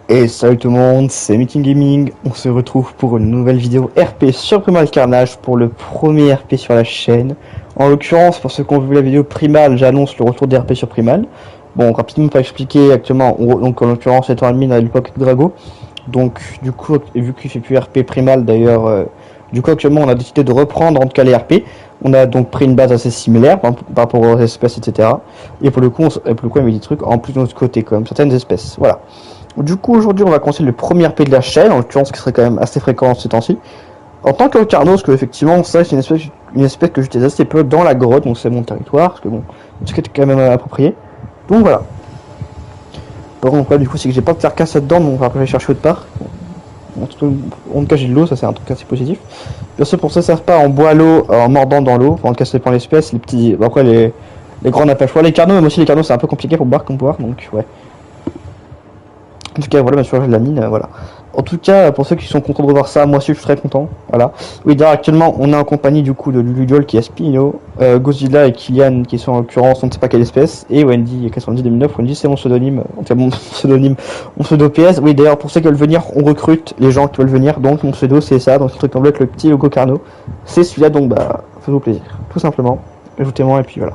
Et salut tout le monde, c'est Meeting Gaming. On se retrouve pour une nouvelle vidéo RP sur Primal Carnage pour le premier RP sur la chaîne. En l'occurrence, pour ceux qui ont vu la vidéo Primal, j'annonce le retour des RP sur Primal. Bon, rapidement pour expliquer, actuellement, donc en l'occurrence, étant admin à l'époque de Drago. Donc, du coup, vu qu'il fait plus RP Primal d'ailleurs, du coup, actuellement, on a décidé de reprendre en tout cas les RP. On a donc pris une base assez similaire par rapport aux espèces, etc. Et pour le coup, on a mis des trucs en plus de notre côté, comme certaines espèces. Voilà. Du coup, aujourd'hui, on va commencer le premier RP de la chaîne, en l'occurrence, qui serait quand même assez fréquent ces temps-ci. En tant que Carnos, que effectivement, ça, c'est une espèce que j'utilise assez peu dans la grotte, donc c'est mon territoire, parce que bon, ce qui est quand même approprié. Donc voilà. Par contre, du coup, c'est que j'ai pas de carcasse là-dedans, donc on va aller chercher autre part. En tout cas, j'ai de l'eau, ça c'est un truc assez positif. Bien sûr, pour ça, ça ne servent pas en bois à l'eau, en mordant dans l'eau, en tout cas, ça dépend de l'espèce. Les petits, bon, après, les grands n'ont pas le choix. Les carnaux, même aussi, les carnaux, c'est un peu compliqué pour boire comme boire, donc ouais. En tout cas, voilà, bien sûr, j'ai de la mine, voilà. En tout cas, pour ceux qui sont contents de revoir ça, moi aussi, je suis très content, voilà. Oui, d'ailleurs, actuellement, on est en compagnie, du coup, de Ludiol, qui est Spino, Godzilla et Kylian, qui sont en l'occurrence, on ne sait pas quelle espèce, et Wendy, 90 2009. Wendy, c'est mon pseudonyme, en tout cas, mon pseudonyme, mon pseudo PS. Oui, d'ailleurs, pour ceux qui veulent venir, on recrute les gens qui veulent venir, donc mon pseudo, c'est ça, donc ce truc en bleu avec le petit logo Carnot. C'est celui-là, donc, bah, faites-vous plaisir, tout simplement. Ajoutez-moi, et puis voilà.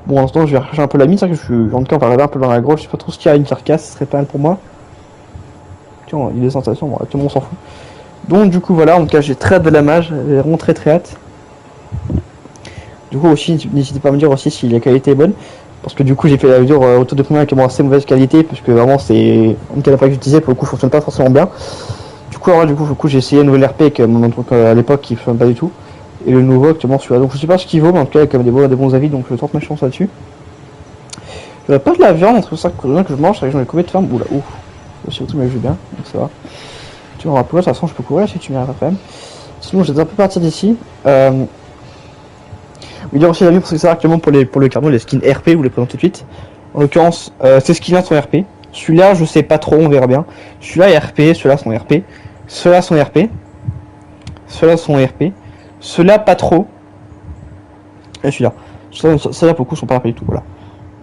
Bon, en l'instant, je vais rechercher un peu la mine, c'est vrai que je suis, en tout cas, on va regarder un peu dans la grotte, je sais pas trop ce qu'il y a, une carcasse, ce serait pas mal pour moi. Tiens, il y a des sensations, bon, tout le monde s'en fout. Donc du coup voilà, en tout cas j'ai très hâte de la mage, j'ai vraiment très hâte. Du coup aussi, n'hésitez pas à me dire aussi si la qualité est bonne. Parce que du coup j'ai fait la vidéo autour de Primal avec assez mauvaise qualité, puisque vraiment c'est... En tout cas la pack que j'utilisais pour le coup fonctionne pas forcément bien. Du coup j'ai essayé un nouvel RP avec mon truc à l'époque qui fonctionne pas du tout. Et le nouveau actuellement celui-là. Donc je sais pas ce qu'il vaut, mais en tout cas il y a quand même des bons avis, donc je tente ma chance là-dessus. J'aurais pas de la viande entre ça que je mange, c'est vrai que j'en ai combien de fermes. Oula, ouf. Surtout mais je vais bien, donc ça va. Tu m'auras pas, de toute façon je peux courir si tu m'y arrives quand même. Sinon je vais un peu partir d'ici. Il y a aussi la vie parce que ça actuellement pour le carnot les skins RP, vous les présente tout de suite. En l'occurrence, ces skins là sont RP. Celui-là je sais pas trop, on verra bien. Celui-là est RP, ceux-là sont RP. Ceux-là sont RP. Ceux-là sont RP. Ceux-là pas trop. Et celui-là. Ceux-là pour le coup sont pas RP du tout, voilà.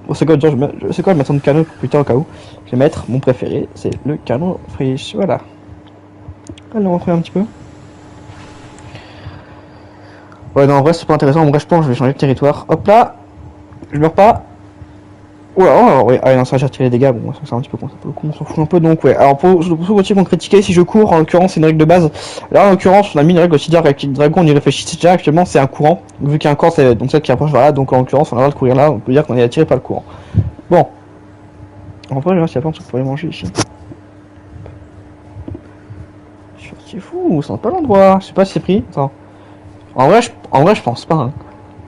Bon, c'est quoi, je vais mettre un canon pour plus tard au cas où. Je vais mettre mon préféré, c'est le canon friche, voilà. Allez, on va reprendre un petit peu. Ouais, non, en vrai, c'est pas intéressant. En vrai, je pense que je vais changer de territoire. Hop là, je meurs pas. Oula, oh, ouais, ah non, ça va retirer les dégâts. Bon, ça c'est un petit peu con, ça, pour le coup, on s'en fout un peu. Donc, ouais, alors pour ceux qui vont critiquer, si je cours, en l'occurrence, c'est une règle de base. Là, en l'occurrence, on a mis une règle aussi dire avec Dragon, on y réfléchit déjà. Actuellement, c'est un courant. Vu qu'il y a un corps, c'est donc ça qui approche voilà. Donc, en l'occurrence, on a le droit de courir là. On peut dire qu'on est attiré par le courant. Bon, en vrai, là, s'il y a plein de trucs pour les manger ici. C'est fou, c'est pas l'endroit. Je sais pas si c'est pris. Attends. En vrai, je pense pas. Hein.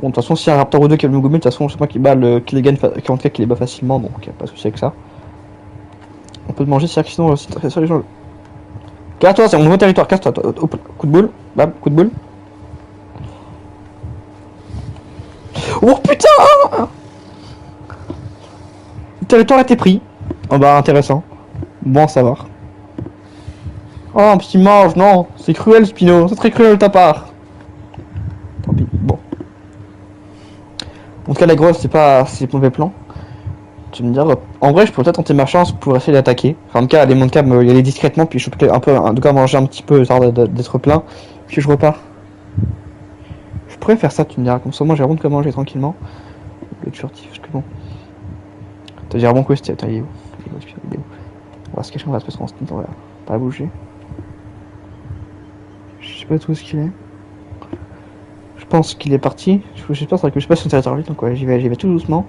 Bon, de toute façon, si y a un Raptor ou deux qui veut me gommer, de toute façon, je sais pas qui bat qui les gagne, qui les bat facilement, donc y a pas de souci avec ça. On peut te manger, c'est sinon, c'est très les gens. Casse-toi, c'est mon nouveau territoire, casse-toi. Coup de boule, bam, coup de boule. Oh putain! Le territoire a été pris. Oh bah, intéressant. Bon à savoir. Oh, un petit mange, non, c'est cruel, Spino, c'est très cruel de ta part. Tant pis, bon. En tout cas, la grosse, c'est mauvais plan. Tu me dire, en vrai, je pourrais peut-être tenter ma chance pour essayer d'attaquer. Enfin, en tout cas, aller mon cas, y aller discrètement, puis je peux un peu, en tout cas, manger un petit peu, histoire d'être plein, puis je repars. Je pourrais faire ça, tu me diras, comme ça, moi, j'ai vraiment de quoi manger tranquillement. Le furtif, parce que bon. T'as dit, bon, quoi, c'était, attends, il est où? On va se cacher, on va se passer en stint, on va pas bouger. Je sais pas tout ce qu'il est. Je pense qu'il est parti. J'espère que je passe son territoire vite, donc ouais, j'y vais tout doucement.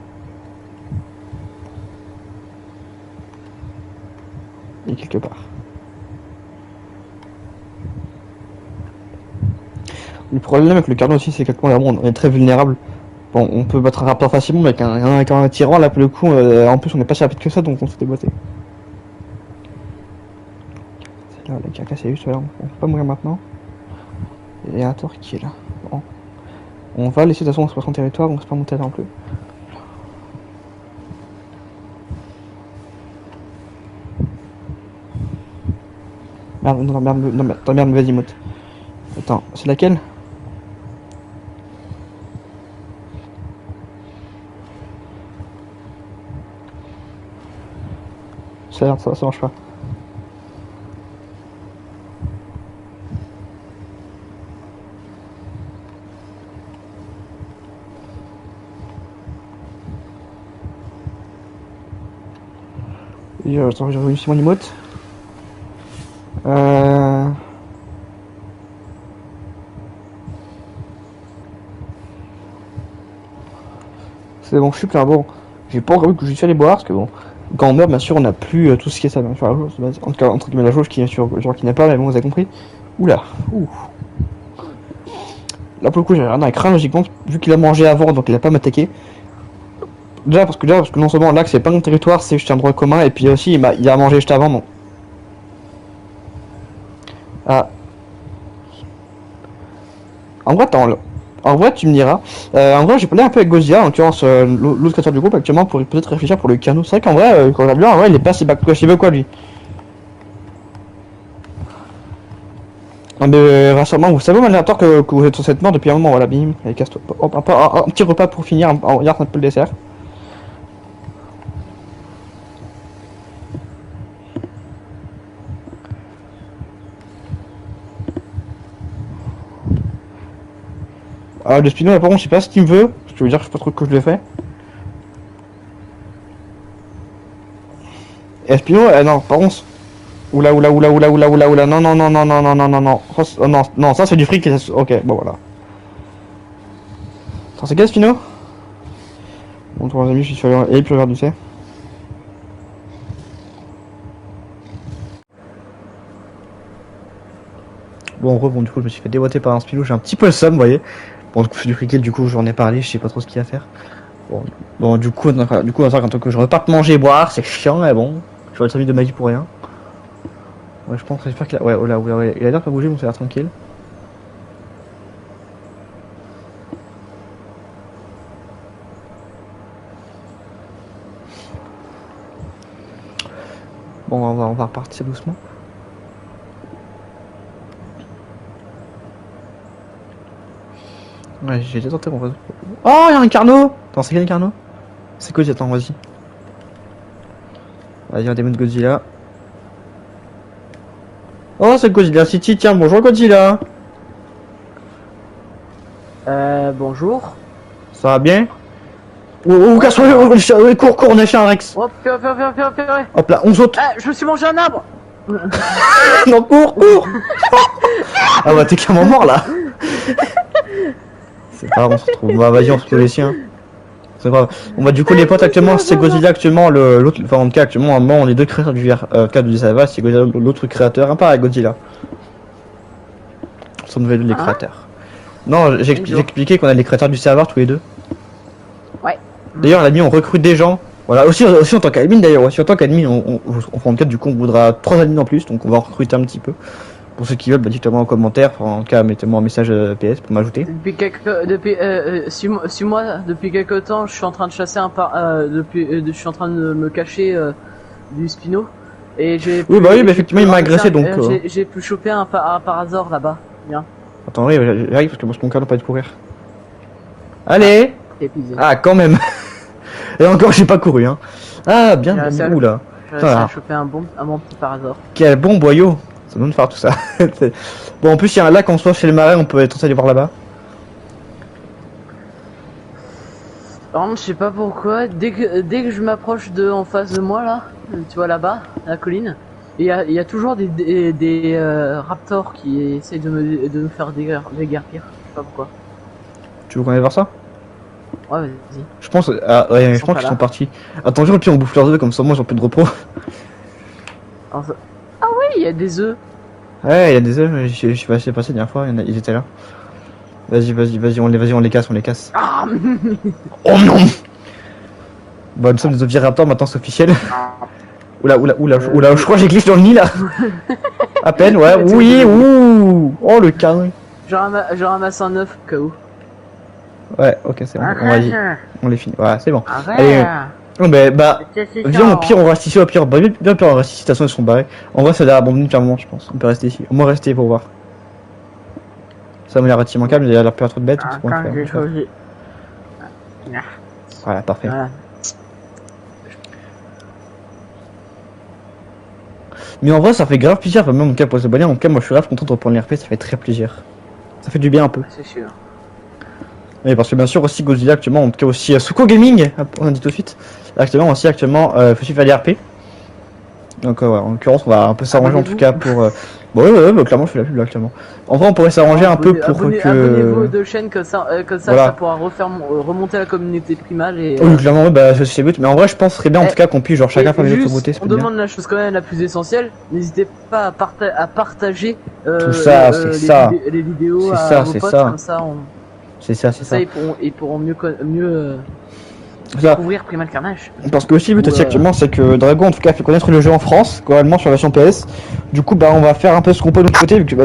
Et quelque part. Le problème avec le carnot aussi, c'est qu'à on est très vulnérable. Bon, on peut battre un raptor facilement, mais avec un tirant, là, pour le coup, en plus, on n'est pas si rapide que ça, donc on se fait déboîter. C'est là, la carcasse est juste là, on peut pas mourir maintenant. Il y a un tor qui est là. Bon. On va laisser de toute façon, on se passe son territoire, on se pas monter là non plus. Merde, non, merde, non, merde, vas-y, mote. Attends, c'est laquelle? Ça marche pas. Et attends, j'ai réussi mon emote. C'est bon, je suis plein. Bon, j'ai pas encore vu que je suis allé boire parce que bon, quand on meurt, bien sûr, on n'a plus tout ce qui est ça bien sur la jauge. En tout cas, entre guillemets, la jauge qui est sur genre qui n'a pas, mais bon, vous avez compris. Oula, ouh. Là pour le coup, j'ai rien à craindre logiquement, vu qu'il a mangé avant, donc il a pas m'attaqué. Déjà parce que non seulement là, c'est pas mon territoire, c'est juste un droit commun, et puis aussi il a mangé juste avant, donc. Ah. En vrai, attends, en vrai, tu me diras. En vrai, j'ai parlé un peu avec Godzilla, en l'occurrence l'autre créateur du groupe actuellement, pour peut-être réfléchir pour le canot. C'est vrai qu'en vrai, quand on regarde bien, en vrai, il est pas si back quoi lui. Non mais rassemblement, vous savez Malinator que vous êtes sur cette mort depuis un moment, voilà, bim, allez casse-toi. Hop, un petit repas pour finir, on regarde un peu le dessert. Ah, le Spino, là, par contre, je sais pas ce qu'il me veut, je veux dire, je sais pas trop que je l'ai fait. Et Spino, non, par contre. Oula, non, non, non, non, non, non, non, non, non, oh, non, non, ça c'est du fric, et ça, ok, bon voilà. Attends, c'est quel Spino? Bon, trois amis, je suis sur et puis regarde, tu sais. Bon, en gros, bon, du coup, je me suis fait déboîter par un Spino, j'ai un petit peu le seum, vous voyez. Bon, du coup, c'est du friquet, du coup, j'en ai parlé, je sais pas trop ce qu'il y a à faire. Bon, du coup, on va dire qu'en que je reparte manger et boire, c'est chiant, mais bon, je vais être servi de magie pour rien. Ouais, je pense, j'espère qu'il a. Ouais, oh là, ouais, il a l'air pas bougé, donc ça a l'air tranquille. Bon, on va repartir doucement. Ouais, j'ai déjà tenté mon réseau. Oh, il y a un Carnot! Attends, c'est quel Carnot? C'est quoi, attends, vas-y. Vas-y, un démon de Godzilla. Oh, c'est Godzilla City, tiens, bonjour Godzilla! Bonjour. Ça va bien? Oh, casse-toi, cours, on a chez un Rex! Oh, purée. Hop là, on saute! Ah, je me suis mangé un arbre. Non, cours! Ah bah, t'es clairement mort là! C'est pas grave, on se retrouve. Bah, vas-y, on se retrouve les siens. C'est grave. Bon, bah, du coup, les potes actuellement, c'est Godzilla actuellement, l'autre, enfin, en tout cas, actuellement, on est deux créateurs du cas de ça va, c'est Godzilla, l'autre créateur, un pareil Godzilla. Sont nouvelles les créateurs. Non, j'ai expliqué qu'on a les créateurs du serveur tous les deux. Ouais. D'ailleurs, l'admin, on recrute des gens. Voilà, aussi en tant qu'admin d'ailleurs, aussi en tant qu'admin, on prend en cas, du coup, on voudra 3 admins en plus, donc on va en recruter un petit peu. Pour ceux qui veulent, bah, dites-moi en commentaire, enfin, en tout cas, mettez-moi un message PS pour m'ajouter. Depuis quelque temps, je suis en train de chasser je suis en train de me cacher du Spino. Et j'ai. Oui, bah oui, mais effectivement, il m'a agressé donc. J'ai pu choper un parasaur là-bas. Viens. Attends, oui, j'arrive parce que mon canon pas de courir. Allez! Épuisé. Ah, quand même! Et encore, j'ai pas couru, hein. Ah, bien, où là? J'ai chopé un bon petit parasaur. Quel bon boyau! Ça donne de faire tout ça. Bon, en plus, il y a un lac en soi chez les marais, on peut être censé aller voir là-bas. Par contre, je sais pas pourquoi, dès que je m'approche de en face de moi là, tu vois là-bas, la colline, il y a toujours des raptors qui essayent de me faire déguerpir. Je sais pas pourquoi. Tu veux qu'on aille voir ça? Ouais, vas-y. Je pense, ah, ouais, je pense qu'ils sont partis. Attends, au pire, on bouffe leurs œufs, comme ça, moi, j'en plus de repos. Ah oui, il y a des œufs. Ouais, il y a des œufs, je suis passé la dernière fois, ils étaient là. Vas-y, on les casse. Ah Oh non! Bon, nous sommes des oviraptors, maintenant c'est officiel. Oula, je crois que j'ai glitch dans le nid là. À peine, ouais, oui, ouh! Oh le canon. Je ramasse un œuf au cas où. Ouais, ok, c'est bon, on les finit. Ouais, c'est bon. Arrête. Allez, non, mais bah, viens, au pire, on reste ici, au pire, bah, bien pire, on reste ici, de toute façon, ils sont barrés. En vrai, ça a l'air abandonné clairement, je pense. On peut rester ici. Au moins, rester pour voir. Ça m'a l'air relativement calme, il y a l'air plus trop de bêtes. Voilà, parfait. Voilà. Mais en vrai, ça fait grave plaisir, enfin, même en cas pour se bonheur, en tout cas, moi je suis grave content de reprendre l'RP, ça fait très plaisir. Ça fait du bien un peu. C'est sûr. Oui, parce que bien sûr, aussi Godzilla actuellement, en tout cas aussi Suko Gaming, on a dit tout de suite. Actuellement, faut suivre les RP. Donc ouais, en l'occurrence, on va un peu s'arranger en tout Abonnez-vous. cas pour. Bon, ouais, bah, clairement, je fais la pub là actuellement. En vrai, on pourrait s'arranger un peu pour Abonnez-vous aux que. deux chaînes, comme ça, Voilà. ça pourra refaire remonter la communauté primale et. Oui, clairement, ouais, bah, c'est le but. Mais en vrai, je pense que ce serait bien en Eh, tout cas qu'on puisse genre chacun et faire des autres juste, beautés, ça on peut être bien. demande la chose quand même la plus essentielle. N'hésitez pas à partager Tout ça, c'est ça. les vidéos C'est à ça, vos c'est potes, ça. comme ça, C'est ça, c'est comme ça, ça. ils pourront mieux Ça. découvrir Primal Carnage. Parce que aussi le but aussi Ouais. actuellement c'est que Dragon en tout cas fait connaître le jeu en France, globalement sur la version PS. Du coup bah on va faire un peu ce qu'on peut de notre côté, vu que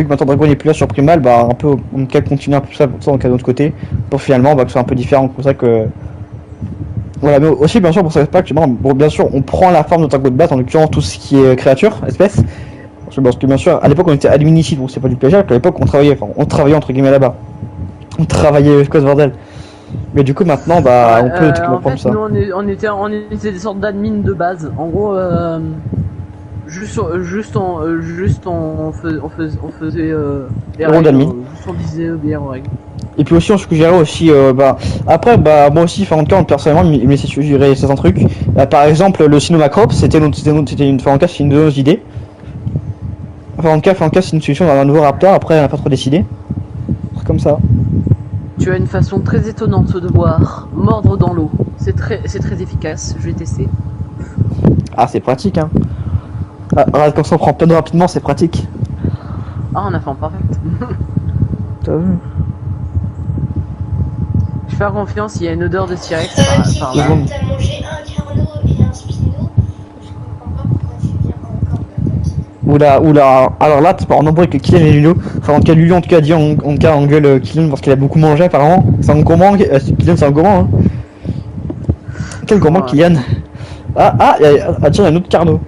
maintenant Dragon n'est plus là sur Primal, bah un peu on peut continuer un peu ça donc de notre côté, pour finalement bah, que ce soit un peu différent, comme ça que. Voilà, mais aussi bien sûr pour ça pas actuellement, bon bien sûr on prend la forme de Dragon de base, en l'occurrence tout ce qui est créature, espèce. Parce que bien sûr à l'époque on était admin ici donc c'est pas du plagiat, qu'à l'époque on travaillait entre guillemets là-bas. On travaillait quoi ce bordel. Mais du coup maintenant bah on peut En prendre fait, ça. nous on était des sortes d'admins de base. En gros, on faisait les Le rôle règles, d'admin. juste on disait obéir aux règles. Et puis aussi on suggérait aussi bah après bah moi aussi enfin en tout cas personnellement il me laissait suggérer certains trucs. Par exemple le Cinemacrop c'était une enfin en cas c'est une de nos idées. Enfin en tout cas c'est une solution dans un nouveau Raptor, après on n'a pas trop décidé. C'est comme ça. Tu as une façon très étonnante de boire, mordre dans l'eau. C'est très efficace. Je vais tester. Ah c'est pratique hein. Ah, quand on prend plein d'eau rapidement c'est pratique. Ah, on a fait en parfait. T'as vu? Je fais confiance. Il y a une odeur de T-Rex par là. Kylian, t'as mangé un Carno et un Spino. Je comprends pas pourquoi tu viens encore de ta Oula, alors là, t'es pas en embrouille avec Kylian et Lulio. Enfin, en tout cas, Lulio en tout cas a dit en tout cas engueule Kylian parce qu'il a beaucoup mangé apparemment. C'est un gourmand, Kylian c'est un gourmand hein. Quel gourmand Ouais. Kylian? Tiens, il y a un autre Carnot.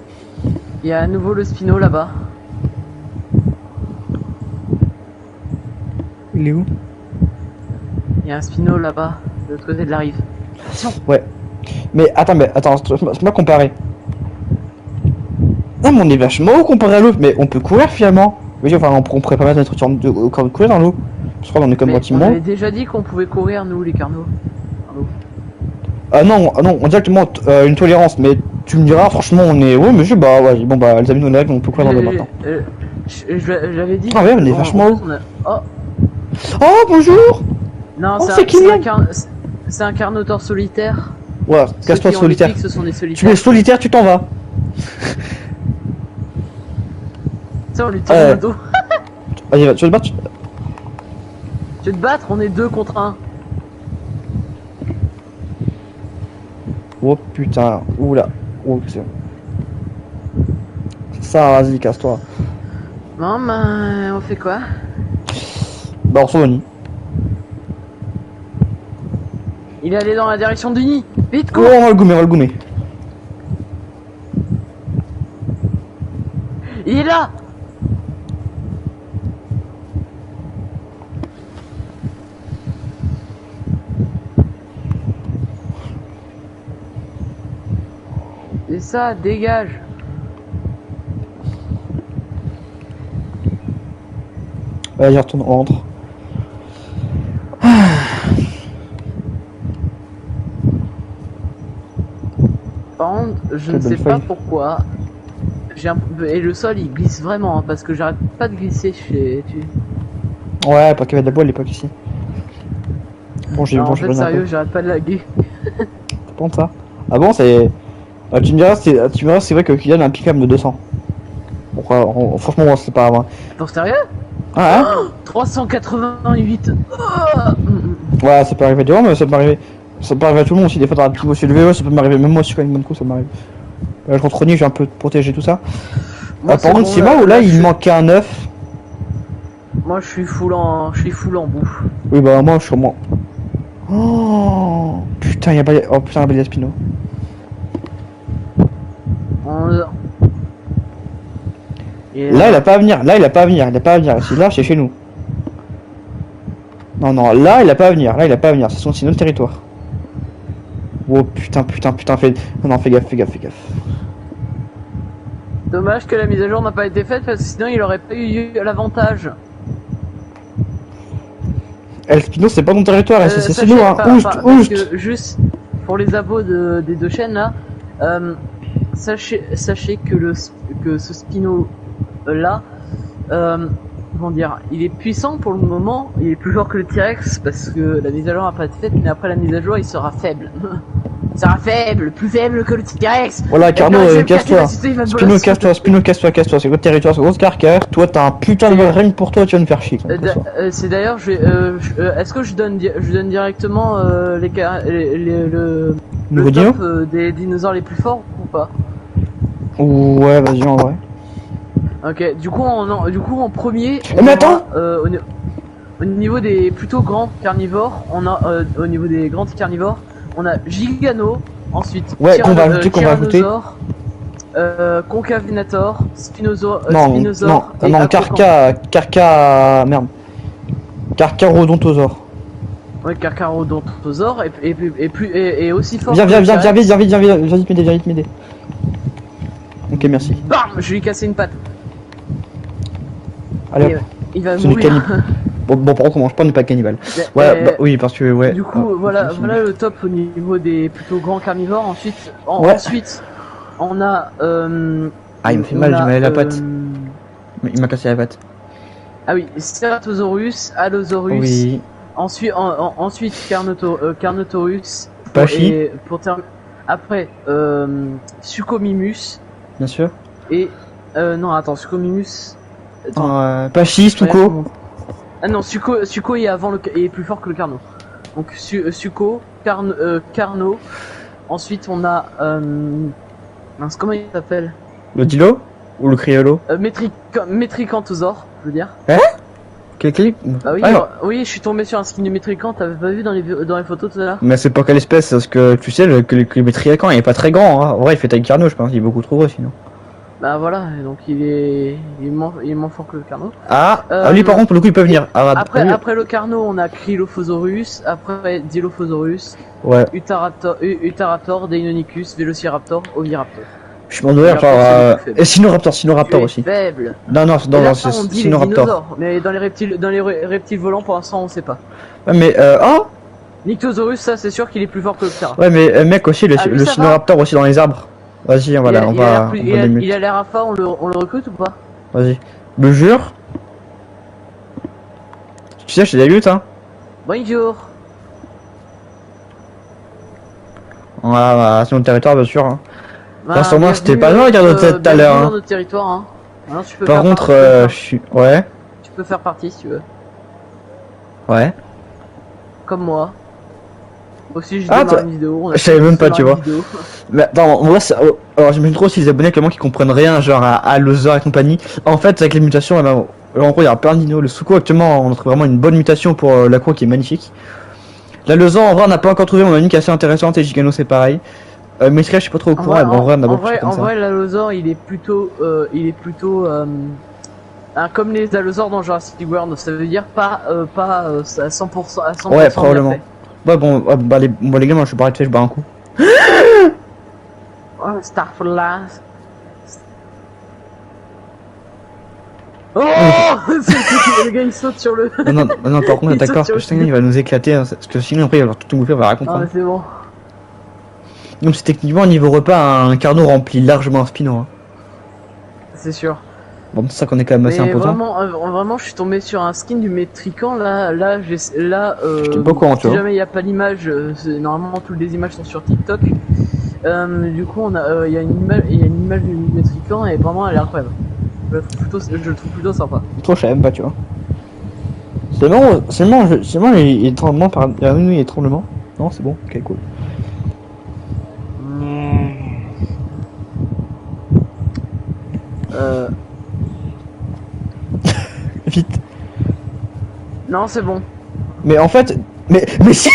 Il y a à nouveau le Spino là-bas. Il est où? Il y a un Spino là-bas, de l'autre côté de la rive. Attention. Ouais. Mais attends, c'est pas comparé. Ah mais on est vachement haut comparé à l'autre, mais on peut courir finalement. Oui, enfin on pourrait pas mettre notre turn de courir dans l'eau. Je crois qu'on est comme Mais on bâtiment. avait déjà dit qu'on pouvait courir nous les carnaux. Ah non, on directement une tolérance, mais tu me diras franchement on est. Ouais monsieur bah ouais, bon bah les amis nos règles on peut courir dans l'eau maintenant. J'avais dit. Ah ouais, on est vachement haut. Oh Oh bonjour. non, Oh, c'est c'est Kylian. un carnotaure solitaire. Ouais, Ceux casse-toi qui ont solitaire. les pics, ce sont des Tu solitaires. es solitaire, tu t'en vas. Tiens, on lui tire le dos. Vas-y, tu vas te battre. Tu veux te battre, on est 2 contre 1. Oh putain, oula. Oh c'est bon. Ça, vas-y, casse-toi. Bon, ben, on fait quoi? Bah, on se revenit. Il est allé dans la direction du nid. Vite, Oh, cours. on va le gommer, on va le gommer. Il est là. Et ça, dégage. Vas-y, retourne, on rentre. Par contre, je Quelle ne sais belle pas feuille. pourquoi. Et le sol il glisse vraiment hein, parce que j'arrête pas de glisser chez tu. Ouais, pas qu'il y avait de la boîte à l'époque ici. Bon, j'ai Non, en j'ai fait pas sérieux, j'arrête pas de laguer. T'as pas honte, ça? Ah bon, c'est. Tu me diras, c'est vrai que Kylian a un pick up de 200. Pourquoi franchement, moi, c'est pas. Pour sérieux? Ah, hein? 388. Ouais, ça peut arriver des fois, mais ça peut arriver. Ça peut arriver à tout le monde aussi, des fois dans un petit aussi élevé, ouais, ça peut m'arriver, même moi aussi quand il me coup, ça m'arrive. Je rentre au nid, j'ai un peu protégé tout ça. Moi, Par contre, bon, c'est moi ou là il je- manquait un œuf? Moi je suis full en bouffe. Oui, bah moi je suis moi. Oh putain, y'a pas. Oh putain, y'a Spino. Et Là, il a pas à venir, là, il a pas à venir, il a pas à venir. Si là, c'est chez nous. Non, non, là, il a pas à venir, là, il a pas à venir. C'est notre territoire. Oh putain, fais. Non, non, fais gaffe. Dommage que la mise à jour n'a pas été faite parce que sinon il aurait pas eu l'avantage. El Spino, c'est pas mon territoire, c'est Sachez, nous, hein. parce Oust. que juste pour les abos des deux chaînes là, sachez que ce Spino là, comment dire, il est puissant pour le moment, il est plus fort que le T-Rex parce que la mise à jour n'a pas été faite, mais après la mise à jour il sera faible. Il sera faible, plus faible que le T-Rex. Voilà, Carno, casse-toi. Spino, casse-toi. Spino, casse-toi. C'est votre territoire, c'est votre carrière. Toi, t'as un putain de règne pour toi, tu vas me faire chier. C'est d'ailleurs, est-ce que je donne directement le Nouveau dino top des dinosaures les plus forts ou pas? Ouais, vas-y, en vrai. Ok, du coup en premier. Mais attends au niveau des plutôt grands carnivores, on a au niveau des grands carnivores, on a Gigano, ensuite ouais, qu'on va ajouter, Concavenator, Spinosaur, non, Carca, merde. Carcharodontosaure. Ouais, Carcharodontosaure et aussi fort. Viens vite m'aider. Ok, merci. Bam, je lui ai cassé une patte. Allez, hop. Il va C'est mourir. bon, par contre, on mange pas, on n'est pas cannibale. Ouais, bah, oui, parce que, ouais. Du coup, voilà le top au niveau des plutôt grands carnivores. Ensuite, on a. Ah, il me fait mal, j'ai mal à la patte. Il m'a cassé la patte. Ah oui, Ceratosaurus, Allosaurus. Oui. Ensuite, Carnotaurus. Pachy. Après, Suchomimus. Bien sûr. Et non, attends, Suchomimus. Pachy, Stuco. Ah non, Suco est plus fort que le Carno. Donc Suco, Carno. Ensuite on a mince, comment il s'appelle? Le Dilo ou le Criollo? Métricantosaure, je veux dire. Quel Ah oui, oui, je suis tombé sur un skin de Métricant, t'avais pas vu dans les photos tout à l'heure? Mais c'est pas quelle espèce, parce que tu sais que le Métrican il est pas très grand, hein. En vrai il fait taille Carno, je pense, il est beaucoup trop gros sinon. Bah voilà, donc il est moins fort que le Carno. Lui par contre pour le coup il peut venir. Après le Carno on a Cryolophosaurus, après Dilophosaurus, ouais. Utahraptor, Deinonychus, Velociraptor, Oviraptor. Je m'en dois genre et Sinoraptor aussi. Faible. Non, c'est Sinoraptor. Mais dans les reptiles volants pour l'instant on sait pas. Ouais mais Nyctosaurus, ça c'est sûr qu'il est plus fort que le Ptera. Ouais mais mec aussi le Sinoraptor aussi dans les arbres. Vas-y, voilà, il a l'air à fort, on le recrute ou pas? Vas-y. Me jure. Tu sais, je t'ai des luttes, hein. Bonjour. Voilà, c'est notre territoire, bien sûr. Hein. Bah, sur moi, c'était pas loin, regarde notre tout à l'heure. Hein. Notre territoire, hein. Alors, tu peux par contre, je suis. Ouais. Tu peux faire partie si tu veux. Ouais. Comme moi. Aussi, je démarre une vidéo. Je savais même pas, tu vois. Mais attends, moi, alors j'imagine trop si les abonnés clairement qui comprennent rien, genre à Loser et compagnie. En fait, avec les mutations, en gros, il y a plein de dinos. Le Suco, actuellement, on trouve vraiment une bonne mutation pour la croix qui est magnifique. La Loser, en vrai, on n'a pas encore trouvé, on a une qui est assez intéressante et Gigano, c'est pareil. Mais je suis pas trop au courant, en vrai, on a beaucoup de choses comme ça. En vrai, l'Allosaure, il est plutôt, comme les Allosaures dans Jurassic World, ça veut dire pas à 100%, à 100%. Ouais, probablement. Ouais, bon, les gars, moi je suis pas arrêté, je bois un coup. Oh, Starfall. Oh le gars il saute sur le. Non, par contre, d'accord, putain, il va nous éclater, hein, parce que sinon après il va tout bouffer, on va raconter. Ah, mais c'est bon. Donc c'est techniquement, niveau repas, un Carno remplit largement un Spino. Hein. C'est sûr. Bon, c'est ça qu'on est quand même assez imposant. Vraiment, je suis tombé sur un skin du Métricant, si jamais il n'y a pas l'image, normalement toutes les images sont sur TikTok. Du coup, il y a une image du Métricant et vraiment elle est incroyable. Je le trouve plutôt sympa. Trop, je savais même pas, tu vois. Seulement les tremblements par. Oui, les tremblements. Non, c'est bon, ok, cool. Vite. Non, c'est bon. Mais en fait, mais si.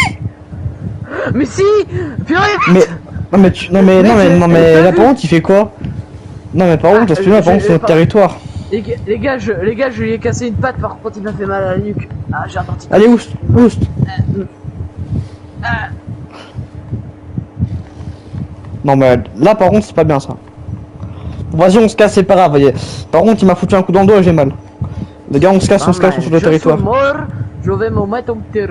Mais si. Purée. Non mais là par contre il fait quoi? Non mais par contre c'est notre territoire. Les gars, je lui ai cassé une patte par contre il m'a fait mal à la nuque. Ah j'ai attendu. Allez oust. Non mais là par contre c'est pas bien ça. Vas-y on se casse, c'est pas grave, voyez. Par contre il m'a foutu un coup dans le dos et j'ai mal. Les gars on se casse, on sur le territoire. Je vais me mettre en terre.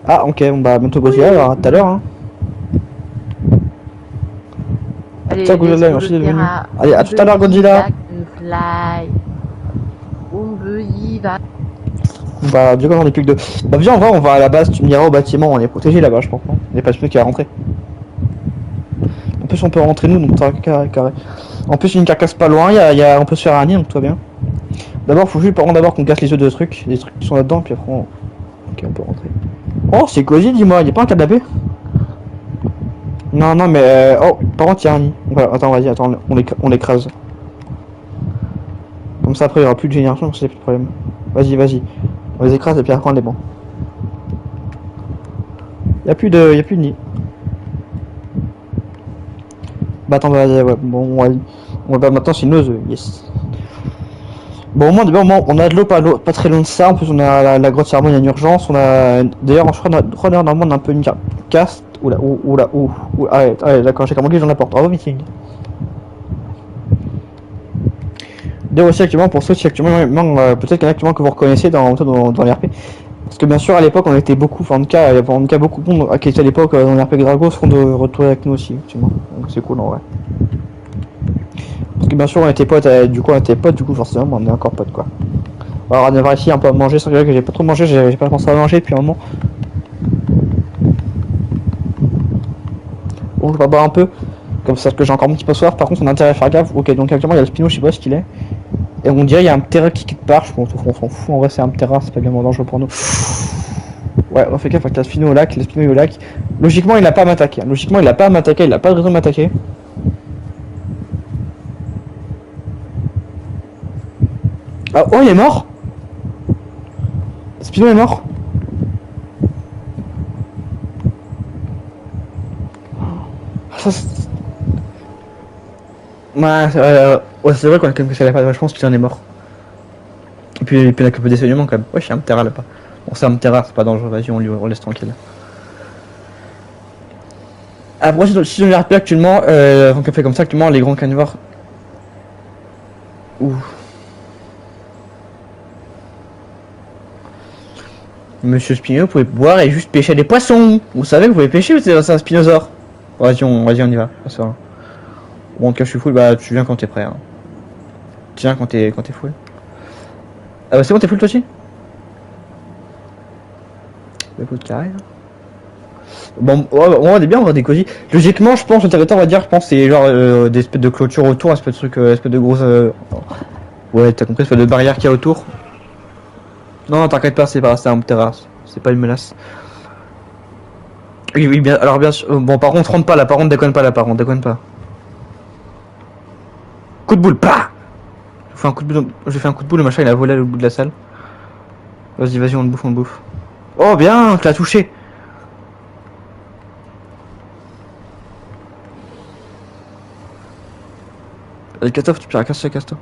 Ah ok, on va bientôt bosser alors à tout à l'heure hein. Allez, Tiens, Godzilla, let's go, merci d'être le venu. Terra. Allez, à tout à l'heure, Godzilla. Fly. On y va. Bah, du coup, on est plus que deux. Bah, viens, on va à la base, tu me diras au bâtiment, on est protégé là-bas, je pense. Il n'y a pas de qui va rentrer. En plus, on peut rentrer nous, donc carré. En plus, il y a une carcasse pas loin, on peut se faire un nid, donc tout va bien. D'abord, faut juste d'abord qu'on casse les œufs de trucs, les trucs qui sont là-dedans, puis après, ok, on peut rentrer. Oh, c'est cosy, dis-moi, y a pas un canapé? Non, mais oh, par contre, il y a un nid. Voilà, attends, vas-y, on l'écrase. Comme ça, après, il y aura plus de génération, c'est plus de problème. Vas-y. On les écrase et puis après, on est bon. Y a plus de nid. Bah attends, vas-y, ouais, bon, bah maintenant c'est une ose, yes. Bon, au moins, on a de l'eau pas très loin de ça. En plus, on a la grotte Sermon, il y a une urgence. On a, d'ailleurs, je crois, normalement, on a un peu une caste. Oula, d'accord, j'ai commandé, j'en apporte. Bravo, meeting. D'ailleurs, aussi, actuellement, pour ceux qui actuellement, peut-être qu'il y en a actuellement que vous reconnaissez dans l'RP. Parce que bien sûr, à l'époque, on était beaucoup, enfin, en tout cas, il y avait beaucoup de monde qui était à l'époque dans l'RP Grago, seront de retrouver avec nous aussi, effectivement. Donc, c'est cool en vrai. Parce que bien sûr, on était potes, du coup, forcément, on est encore potes, quoi. Alors, on va ici un peu à manger, c'est vrai que j'ai pas trop mangé, j'ai pas pensé à manger depuis un moment. Bon, je vais boire un peu, comme ça, parce que j'ai encore un petit peu soif. Par contre, on a intérêt à faire gaffe. Ok, donc actuellement, il y a le Spino, je sais pas ce qu'il est. Et on dirait il y a un Terra qui quitte part, je pense qu'on s'en fout, en vrai, c'est un Terra, c'est pas bien dangereux pour nous. Ouais, on fait gaffe avec le Spino au lac, Logiquement, il a pas à m'attaquer. Il a pas de raison de m'attaquer. Ah, oh, il est mort. Spino est mort. Ça, ouais, c'est vrai qu'on a quand même que ça l'a pas, je pense qu'il en est mort. Et puis on a que peu d'essaignements quand même. Ouais, c'est un Terra là-bas. Bon, c'est un Terra, c'est pas dangereux, vas-y, on laisse tranquille. Après, si on regarde actuellement, on fait comme ça actuellement, les grands carnivores. Ouh. Monsieur Spino, vous pouvez boire et juste pêcher des poissons. Vous savez que vous pouvez pêcher ou c'est un spinosaure? Vas-y, on y va. Bon, en tout cas, je suis full, bah tu viens quand t'es prêt. Hein. Tu viens quand t'es full. Ah bah c'est bon, t'es full toi aussi? Écoute, carré. Bon, on est bien, on va des cosy. Logiquement, je pense, le territoire, on va dire, je pense, c'est genre des espèces de clôtures autour, espèces de trucs, espèces de grosses. Ouais, t'as compris, espèces de barrières qu'il y a autour. Non, t'inquiète pas, c'est un terrasse, c'est pas une menace. Oui, bien, alors bien sûr. Bon, par contre, rentre pas là, déconne pas. Coup de boule, pas. J'ai fait un coup de boule, le machin il a volé au bout de la salle. Vas-y, on le bouffe. Oh, bien, tu l'as touché. Allez, casse-toi, tu peux casse-toi.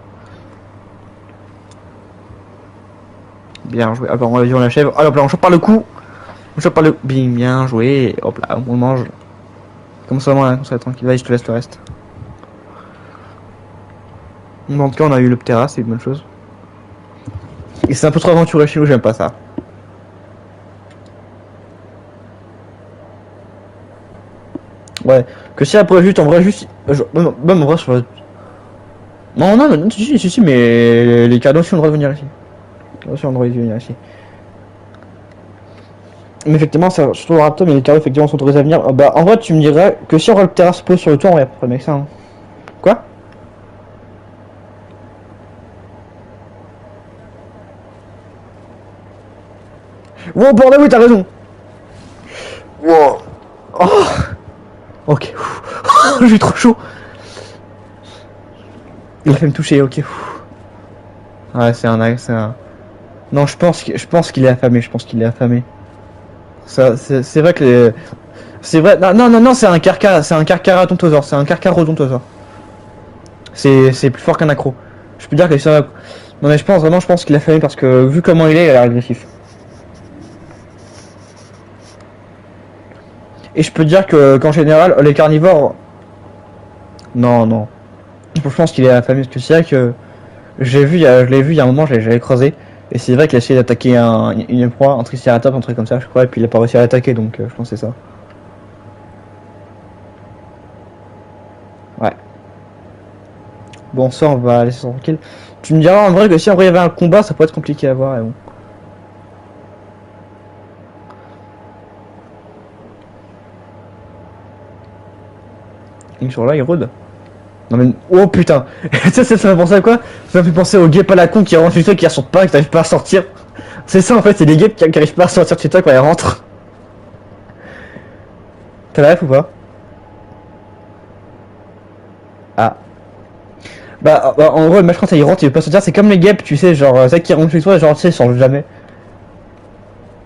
Bien joué. Alors, on l'achève. Alors, là, on chope par le cou. Bien joué. Hop là, on le mange. Comme ça, tranquille. Vas-y, je te laisse le reste. En tout cas, on a eu le Ptera, c'est une bonne chose. Et c'est un peu trop aventureux chez nous, j'aime pas ça. Ouais, que si après juste, en vrai, même en vrai, sur... Non, si, mais les cadeaux, si on devrait venir ici. Mais effectivement, ça, surtout le Raptor, mais les cadeaux, effectivement, sont autorisés à venir. Bah, en vrai, tu me dirais que si on voit le Ptera se pose sur le toit, on va y a pas de problème avec ça. Hein. Quoi? Wow, bordel, oui, t'as raison. Wow. Oh. Ok. J'ai trop chaud. Il a fait me toucher, ok. Ouais, c'est un... Non, je pense qu'il est affamé, Ça, c'est vrai que les... C'est vrai, non, c'est un carcara odontosaure, c'est un carcarodontosaure. C'est plus fort qu'un accro. Je peux dire que ça... Non mais je pense qu'il est affamé parce que vu comment il a l'air agressif. Et je peux dire qu'en général, les carnivores... Non. Je pense qu'il est affamé parce que c'est vrai que... je l'ai vu il y a un moment, j'avais creusé. Et c'est vrai qu'il a essayé d'attaquer une proie, un triceratops, un truc comme ça, je crois, et puis il a pas réussi à l'attaquer, donc je pense que c'est ça. Ouais. Bon, ça, on va laisser ça tranquille. Tu me diras en vrai que si en vrai il y avait un combat, ça pourrait être compliqué à voir. Et bon. Link sur là, il rôde. Non mais. Oh putain! Ça me fait penser à quoi? Ça me fait penser aux guêpes à la con qui rentrent chez toi, qui ressortent pas, qui n'arrivent pas à sortir. C'est ça en fait, c'est des guêpes qui arrivent pas à sortir de chez toi quand elles rentrent. T'as la ref ou pas? Ah. Bah, en gros, le match quand il rentre, il veut pas sortir, c'est comme les guêpes, tu sais, genre, ça qui rentre chez toi, genre, tu sais, ils sortent jamais.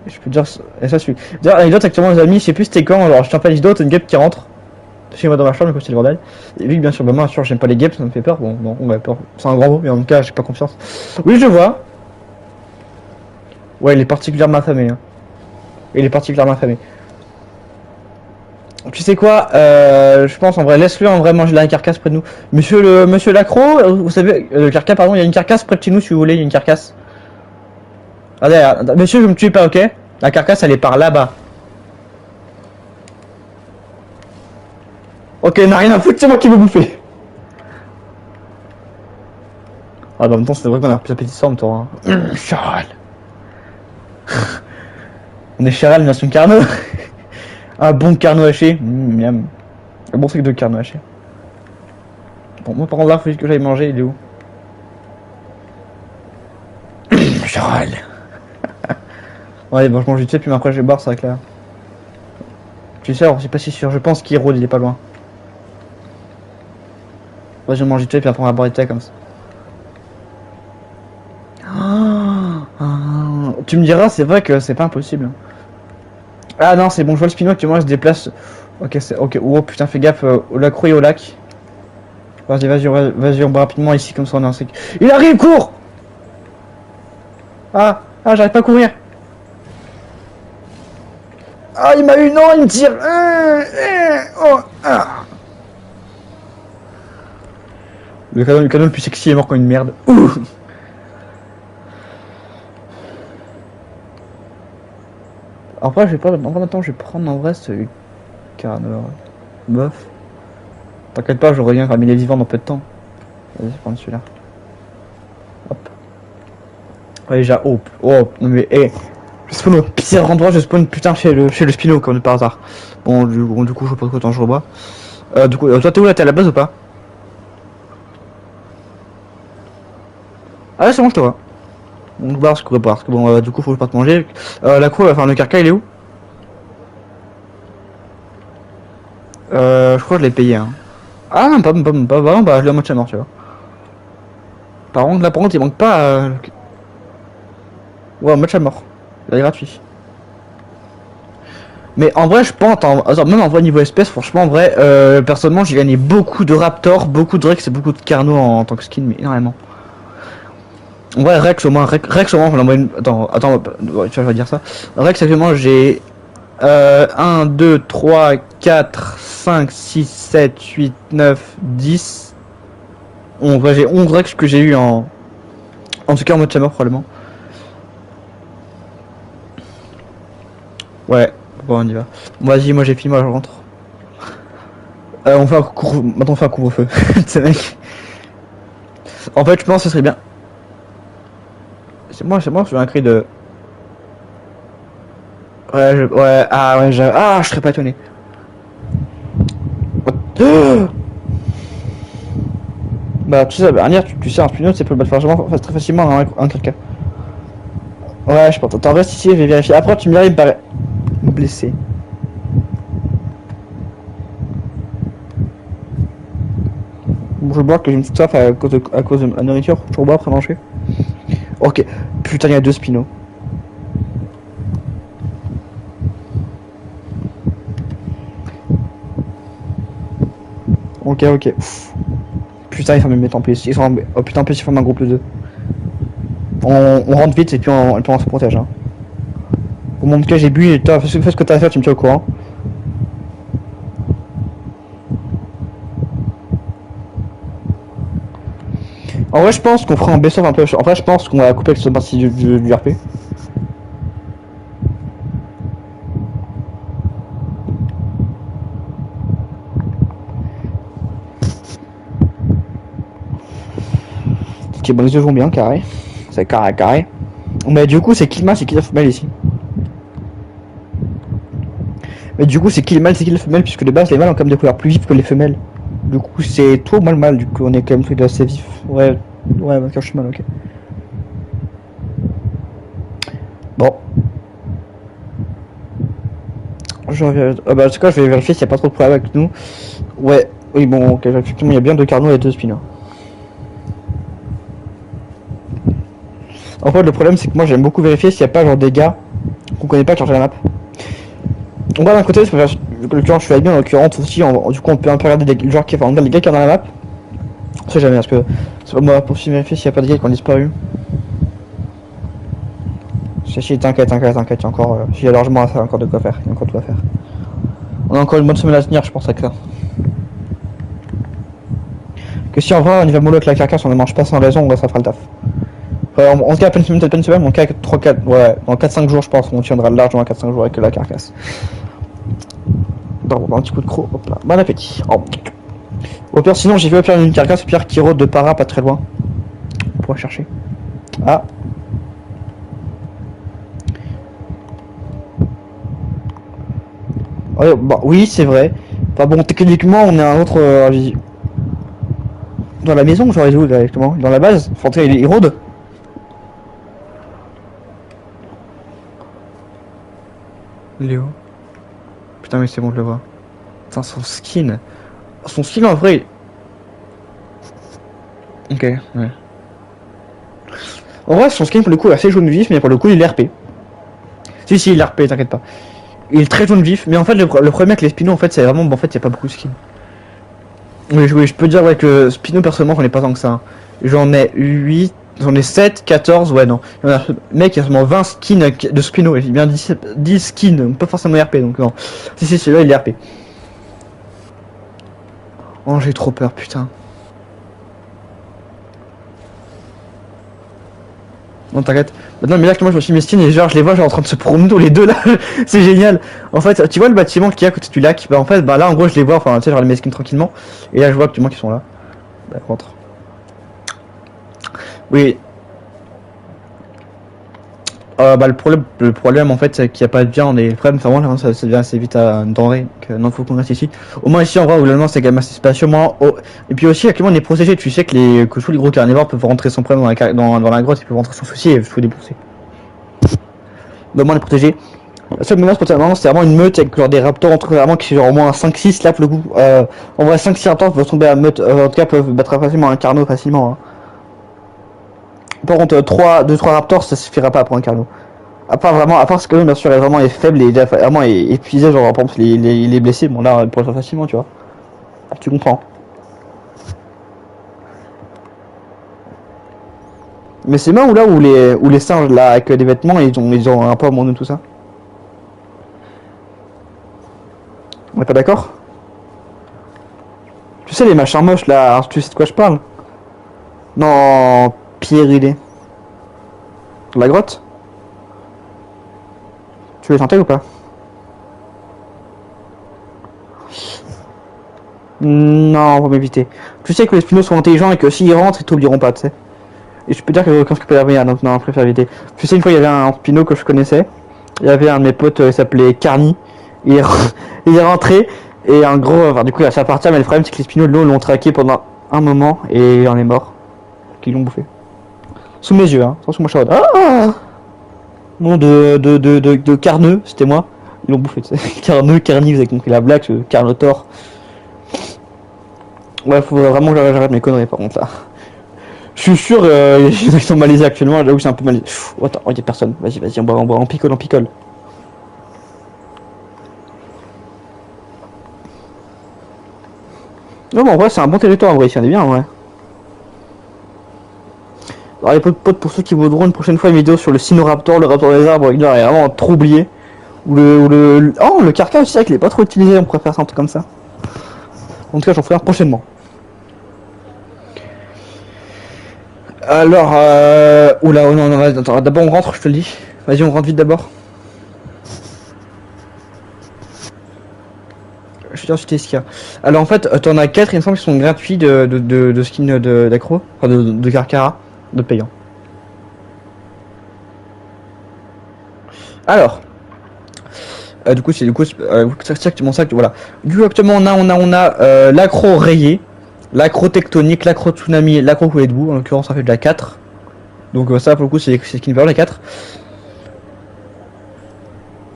Je peux te dire, et ça suit. D'ailleurs, anecdote, actuellement, les amis, je sais plus c'était quand, alors je t'en fais d'autres, une guêpe qui rentre chez moi dans ma chambre, mais c'est le bordel. Et vu que bien sûr, bah, moi, sûr, j'aime pas les guêpes, ça me fait peur, bon, non, on a peur, c'est un grand mot, mais en tout cas, j'ai pas confiance. Oui, je vois. Ouais, il est particulièrement affamé, hein. Il est particulièrement affamé. Tu sais quoi, je pense en vrai, laisse-le en vrai manger la carcasse près de nous. Monsieur Lacro, vous savez, le carcasse, pardon, il y a une carcasse près de chez nous si vous voulez, il y a une carcasse. Allez, monsieur, je me tue pas, ok? La carcasse, elle est par là-bas. Ok, n'a rien à foutre, c'est moi qui veux bouffer. Ah, bah, en même temps, c'est vrai qu'on a plus appétissant, toi. Hein. Charal. On est Charal, mais c'est un carnot. Un bon carnot haché. Miam. Un bon truc de carnot haché. Bon, moi, par contre, là, faut juste que j'aille manger, il est où? Charal. Ouais, bon, je mange vite fait, puis après, je vais boire, ça va clair. Tu sais, alors, c'est pas si sûr, je pense qu'il rôde, il est pas loin. Ouais, je mange vite fait, puis après, on va boire vite fait comme ça. Tu me diras, c'est vrai que c'est pas impossible. Ah non, c'est bon, je vois le Spino qui moi se déplace. Ok, c'est ok. Oh putain, fais gaffe au lacro et au lac. Vas-y, on va rapidement ici comme ça on est en sec. Il arrive, cours! Ah, j'arrive pas à courir. Ah, il m'a eu, non, il me tire. Oh, ah. Le canon le plus sexy est mort comme une merde. Ouh. Après, je vais pas. Attends, je vais prendre en vrai ce carneur. Bof. T'inquiète pas, je reviens comme il est vivant dans peu de temps. Vas-y, prends celui-là. Hop. Ouais, déjà, oh, non mais, je spawn au pire endroit, je spawn putain chez le Spino, comme par hasard. Bon, du coup, je sais pas trop, attends, je rebois. Du coup, toi, t'es où là? T'es à la base ou pas? Ah, ouais, c'est bon, je te vois. On va voir ce qu'on va parce que bon, du coup, faut que je parte manger. La cour, enfin, le carca, il est où? Je crois que je l'ai payé, hein. Ah, non, bah, je l'ai à moitié mort, tu vois. Par contre, il manque pas. Ouais, moitié mort. Il est gratuit. Mais en vrai, je pense, même en vrai niveau espèce, franchement, en vrai, personnellement, j'ai gagné beaucoup de Raptors, beaucoup de Rex et beaucoup de Carno en tant que skin, mais énormément. En vrai, Rex au moins, on envoie une. Attends, tu vois, je vais dire ça. Rex, actuellement, j'ai 1, 2, 3, 4, 5, 6, 7, 8, 9, 10. 11. Ouais, j'ai 11 Rex que j'ai eu en tout cas en mode chamber, probablement. Ouais, bon, on y va. Bon, vas-y, moi j'ai fini, moi je rentre. Maintenant on fait un couvre-feu. C'est mec. En fait, je pense que ce serait bien. C'est moi, je fais un cri de. Ouais, je serais pas étonné. Bah, tu sais, Bernier, tu sais, un Spino, c'est peut le battre très facilement un quelqu'un. Ouais, je pense. T'en restes ici, je vais vérifier. Après, tu me diras, il me paraît blessé. Bon, je bois que j'ai une petite soif à cause de la nourriture. Je rebois après manger. Ok. Putain, il y a 2 Spinos. Ok. Ouf. Putain, ils sont me mettre en plus. Oh putain, en plus, ils forment un groupe de 2. On rentre vite et puis on se protège. Hein. Au monde que j'ai bu et toi, fais ce que t'as à faire, tu me tiens au courant. En vrai, je pense qu'on fera un best-of un peu. En vrai, je pense qu'on va couper avec cette partie du RP. Ok, bon, les yeux vont bien, carré. C'est carré. Mais du coup, c'est qui le mâle, c'est qui la femelle ici. Mais du coup, c'est qui le mâle, c'est qui la femelle, puisque de base, les mâles ont quand même des couleurs plus vives que les femelles. Du coup, c'est toi ou moi le mâle, du coup, on est quand même tous les deux assez vifs. Ouais, parce que je suis mal, ok. Bon. En tout cas, je vais vérifier s'il n'y a pas trop de problème avec nous. Ouais, oui, bon, ok, effectivement, il y a bien 2 carnaux et 2 spinos. En fait, le problème, c'est que moi, j'aime beaucoup vérifier s'il n'y a pas genre des gars qu'on connaît pas qui changent la map. On va d'un côté, parce que l'occurrence, je suis bien en l'occurrence aussi, du coup, on peut un peu regarder des gens qui font les gars qui sont dans la map. On sait jamais, parce que c'est pas moi pour vérifier s'il n'y a pas de gars qui ont disparu. Si, t'inquiète, il y a encore, il y a largement à faire, encore de quoi faire, il y a encore tout à faire. On a encore une bonne semaine à tenir, je pense, avec ça. Que si en vrai on y va mollo avec la carcasse, on ne mange pas sans raison, ouais, ça fera le taf. On se dit à peine une semaine, mais on cas 3-4, ouais, dans 4-5 jours, je pense, on tiendra largement à 4-5 jours avec la carcasse. Donc, un petit coup de croc, hop là, bon appétit. Oh. Au pire, sinon, j'ai vu au pire une carcasse, au pire qui rôde de para, pas très loin. On pourra chercher. Ah. Ouais, bah, oui, c'est vrai. Enfin bon, techniquement, on est un autre. Dans la maison, j'aurais où directement. Dans la base, enfin, il rôde. Léo. Putain, mais c'est bon, je le vois. Putain, son skin. Son skin en vrai. Ok, ouais. En vrai, son skin pour le coup est assez jaune vif, mais pour le coup, il est RP. Si, il est RP, t'inquiète pas. Il est très jaune vif, mais en fait, le problème avec les spinos, en fait, c'est vraiment. En fait, il n'y a pas beaucoup de skins. Oui, je peux dire ouais, que Spino, personnellement, j'en ai pas tant que ça. Hein. J'en ai 8, j'en ai 7, 14, ouais, non. Il y en a, mec, il y a seulement 20 skins de Spino, il y a bien 10 skins, pas forcément RP, donc non. Si, celui-là, il est RP. Oh, j'ai trop peur, putain. Non, t'inquiète. Maintenant, mais là, moi, je me suis mis skins et genre, je les vois, genre, en train de se promener tous les deux, là. C'est génial. En fait, tu vois le bâtiment qui est à côté du lac, bah, en fait, bah, là, en gros, je les vois, enfin, tu sais, genre, les mes skins tranquillement. Et là, je vois actuellement qu'ils sont là. Bah, rentre. Oui. Bah, le problème en fait c'est qu'il n'y a pas de viande et le problème c'est vraiment ça devient assez vite à une denrée, donc non, faut qu'on reste ici. Au moins ici en vrai, globalement c'est quand même assez spacieux. Et puis aussi actuellement on est protégé, tu sais que tous les gros carnivores peuvent rentrer sans problème dans la grotte, ils peuvent rentrer sans souci et il faut débourser. Donc on est protégé. La seule menace potentiellement c'est vraiment une meute avec genre des raptors entre vraiment qui genre au moins 5-6 là pour le coup. En vrai 5-6 raptors peuvent tomber à meute, en tout cas peuvent battre facilement un carno facilement. Hein. Par contre 2-3 raptors ça suffira pas pour un carno. À part ce que bien sûr est vraiment est faible et vraiment est épuisé, genre par exemple il est blessé, bon là il pourrait le faire facilement tu vois. Tu comprends. Mais c'est là où les singes là avec des vêtements ils ont un peu abandonné tout ça. On est pas d'accord? Tu sais les machins moches là, tu sais de quoi je parle? Non, Pierre il est. La grotte? Tu veux les tenter ou pas? Non, on va m'éviter. Tu sais que les spinos sont intelligents et que s'ils rentrent, ils t'oublieront pas, tu sais. Et je peux dire que quand je peux revenir, donc non, je préfère éviter. Tu sais, une fois, il y avait un spino que je connaissais. Il y avait un de mes potes, il s'appelait Carny. Il est rentré. Et en gros, enfin, du coup, il a sa partie, mais le problème, c'est que les spinos l'ont traqué pendant un moment et il en est mort. Qu'ils l'ont bouffé. Sous mes yeux, hein. Sous mon chaud. Ah nom de Carneux, c'était moi. Ils l'ont bouffé, tu sais. Carneux, Carny, vous avez compris la blague, Carnotaur. Ouais, faut vraiment que j'arrête mes conneries par contre là. Je suis sûr, ils sont malaisés actuellement, là où c'est un peu malaisé. Oh, attends, il y a personne. Vas-y, on picole. Non, mais en vrai, c'est un bon territoire en vrai, ici, on est bien en vrai. Alors, les potes, pour ceux qui voudront une prochaine fois une vidéo sur le Sinoraptor, le raptor des arbres, il est vraiment trop oublié. Ou le carcass aussi, c'est vrai qu'il est pas trop utilisé, on pourrait faire ça un truc comme ça. En tout cas, j'en ferai un prochainement. Alors, oula, oh non, attends, d'abord on rentre, je te le dis. Vas-y, on rentre vite d'abord. Je vais dire ce qu'il y a. Alors en fait, t'en as 4, il me semble, qui sont gratuits de skin d'accro, enfin de Carcara. de payant. Alors, du coup c'est exactement ça que voilà. Du coup actuellement on a l'accro rayé, l'accro tectonique, l'accro tsunami, l'accro coulée de boue. En l'occurrence ça fait déjà 4. Donc ça pour le coup c'est ce qui nous permet les 4.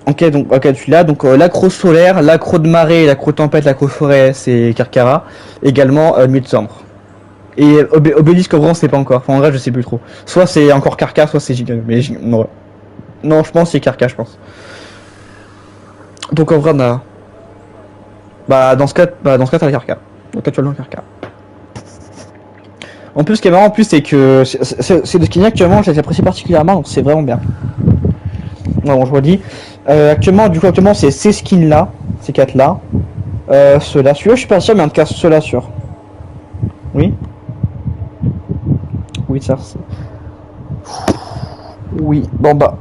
Ok, donc ok celui-là, donc l'accro solaire, l'accro de marée, l'accro tempête, l'accro forêt c'est Carcara. Également Midsombre. Et Obélisque Grand c'est pas encore, enfin en vrai je sais plus trop. Soit c'est encore Carca, soit c'est Giga, mais non je pense que c'est Carca je pense. Donc en vrai on a... Bah dans ce cas t'as le Carca. Donc actuellement le Carca. En plus ce qui est marrant en plus c'est que c'est de skin actuellement j'apprécie particulièrement, donc c'est vraiment bien. Bon je redis. Actuellement c'est ces skins là, ces 4 là. Ceux-là, celui-là je suis pas sûr mais en tout cas ceux-là sûr. Oui. Oui ça c'est... Oui, bon bah...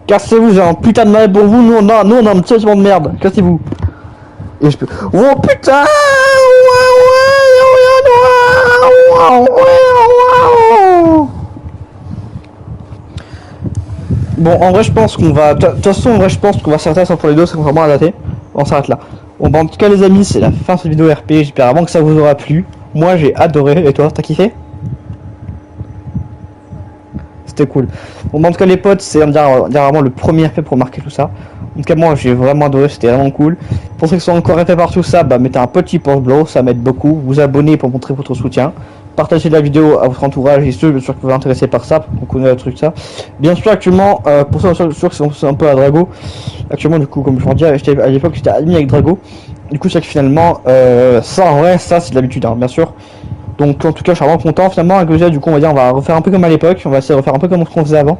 Cassez-vous, j'ai un putain de mal pour vous, nous on a un petit de merde, cassez-vous. Et je peux... Oh putain. Bon, en vrai je pense qu'on va... De toute façon, en vrai je pense qu'on va s'arrêter pour les deux, c'est vraiment à dater. On s'arrête là. Bon bah en tout cas les amis, c'est la fin de cette vidéo RP, j'espère vraiment que ça vous aura plu. Moi j'ai adoré, et toi, t'as kiffé? C'était cool. Bon, en tout cas, les potes, c'est vraiment le premier RP pour marquer tout ça. En tout cas, moi, j'ai vraiment adoré, c'était vraiment cool. Pour ceux qui sont encore RP par tout ça, bah, mettez un petit pouce bleu, ça m'aide beaucoup. Vous abonnez pour montrer votre soutien. Partagez la vidéo à votre entourage et ceux, bien sûr, que vous êtes intéressés par ça, pour connaître le truc, ça. Bien sûr, actuellement, pour ceux qui sont un peu à Drago, actuellement, du coup, comme je vous dis, à l'époque, j'étais admis avec Drago. Du coup, c'est que finalement, ça, en vrai, ça, c'est de l'habitude, hein, bien sûr. Donc en tout cas je suis vraiment content finalement avec le du coup on va refaire un peu comme à l'époque, on va essayer de refaire un peu comme ce qu'on faisait avant.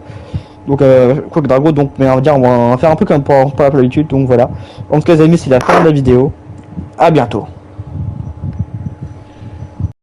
Donc quoi que Drago donc mais on va faire un peu comme pour l'habitude donc voilà. En tout cas les amis c'est la fin de la vidéo. À bientôt.